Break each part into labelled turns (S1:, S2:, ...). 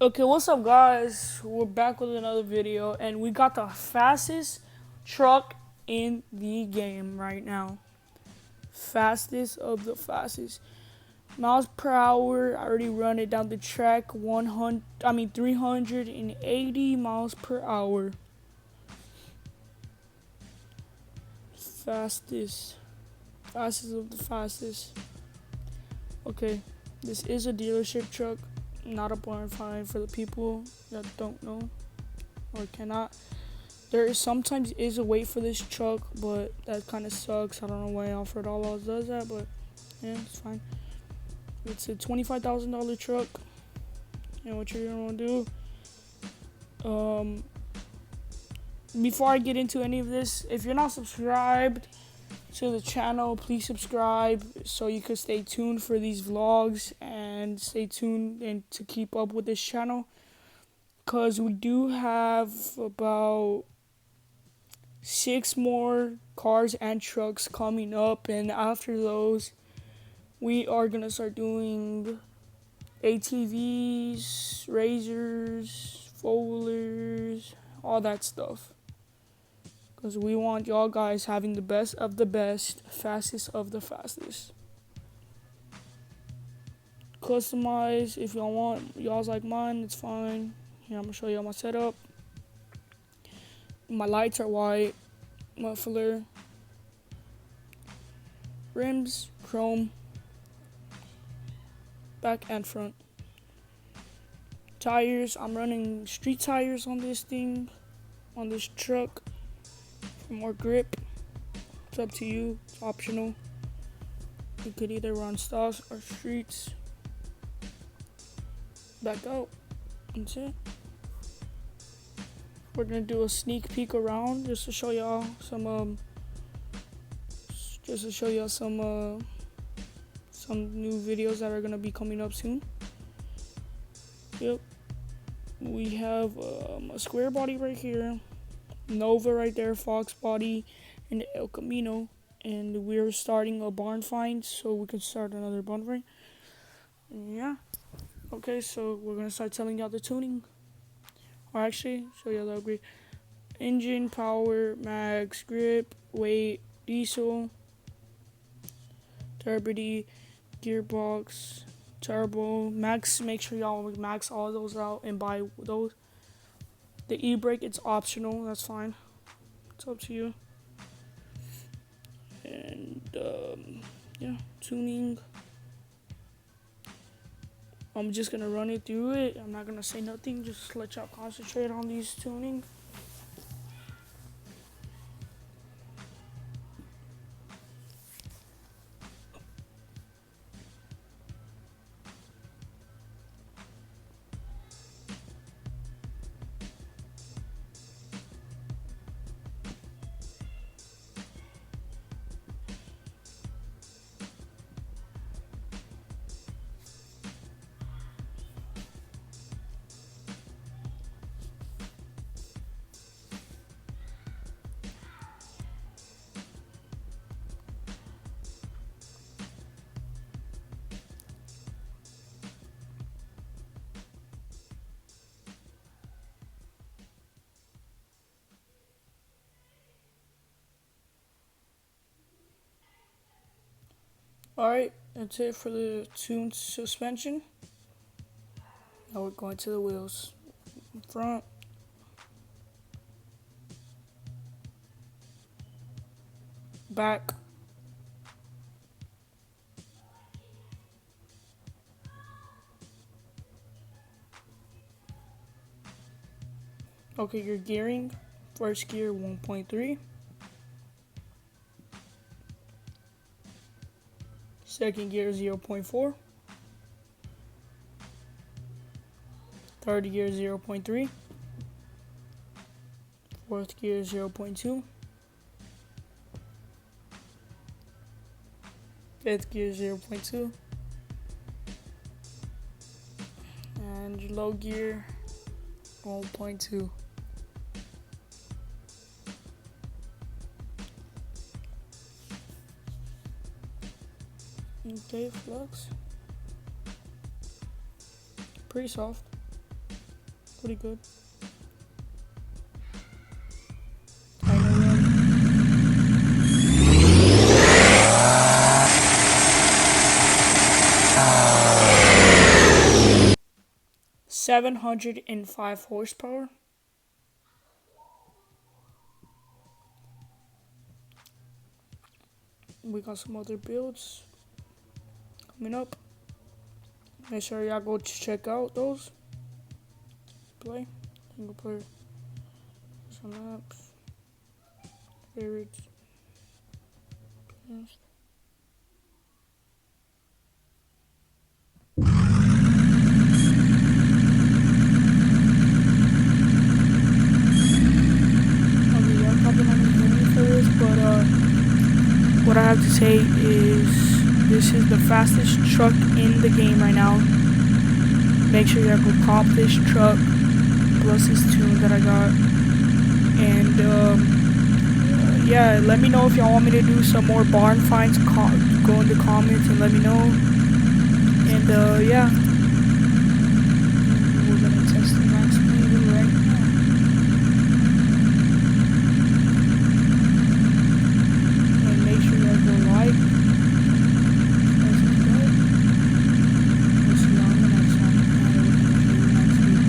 S1: Okay, what's up, guys? We're back with another video, and we got the fastest truck in the game right now. Fastest of the fastest. Miles per hour, I already run it down the track, 380 miles per hour. Fastest. Fastest of the fastest. Okay, this is a dealership truck, not a barn find for the people that don't know or cannot. There is sometimes is a wait for this truck, but that kind of sucks. I don't know why Offroad Outlaws does that, but yeah, it's fine. It's a $25,000 truck, and what you're gonna do, before I get into any of this, if you're not subscribed to the channel, please subscribe so you can stay tuned for these vlogs and stay tuned and to keep up with this channel, because we do have about 6 more cars and trucks coming up, and after those we are gonna start doing ATVs, razors, four-wheelers, all that stuff, because we want y'all guys having the best of the best, fastest of the fastest. Customize if y'all want y'all's like mine, it's fine. Here, I'm gonna show y'all my setup. My lights are white, muffler, rims, chrome, back and front. Tires, I'm running street tires on this thing, on this truck, for more grip. It's up to you, it's optional. You could either run stocks or streets. Back out, that's it. We're gonna do a sneak peek around just to show y'all some some new videos that are gonna be coming up soon. Yep, we have a square body right here, Nova right there, Fox body, and El Camino, and we're starting a barn find so we can start another barn find. Yeah, okay, so we're gonna start telling y'all the tuning, or actually show y'all the upgrade. Engine, power, max, grip, weight, diesel, turbidity, gearbox, turbo, max. Make sure y'all max all those out and buy those. The e-brake, it's optional, that's fine, it's up to you. And yeah, tuning, I'm just gonna run it through it. I'm not gonna say nothing, just let y'all concentrate on these tuning. Alright, that's it for the tuned suspension. Now we're going to the wheels. Front, back, okay, your gearing, first gear 1.3, second gear 0.4, third gear 0.3, fourth gear 0.2, fifth gear 0.2, and your low gear 1.2. Okay, flux. Pretty soft. pretty good. I know 705 horsepower. We got some other builds coming up. Make sure y'all go check out those. Play. Single player. Some apps. Favorites. Yes. Okay, y'all probably not gonna hear me for this, but what I have to say is this is the fastest truck in the game right now. Make sure y'all go cop this truck plus this tune that I got. And yeah, let me know if y'all want me to do some more barn finds. Go in the comments and let me know. And yeah, we're gonna test the max speed right now. And make sure y'all go like and subscribe. We'll see y'all on the next one. And we're gonna show you the max speed.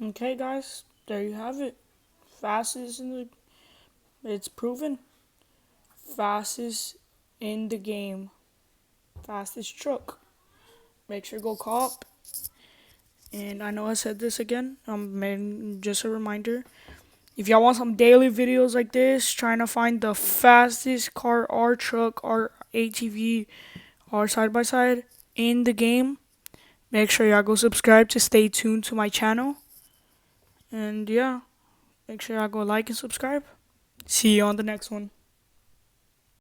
S1: Okay, guys, there you have it. Fastest in the, it's proven. Fastest in the game. fastest truck. Make sure to go cop. And I know I said this again. Just a reminder. If y'all want some daily videos like this, trying to find the fastest car or truck or ATV or side by side in the game, make sure y'all go subscribe to stay tuned to my channel. And yeah, make sure y'all go like and subscribe. See you on the next one.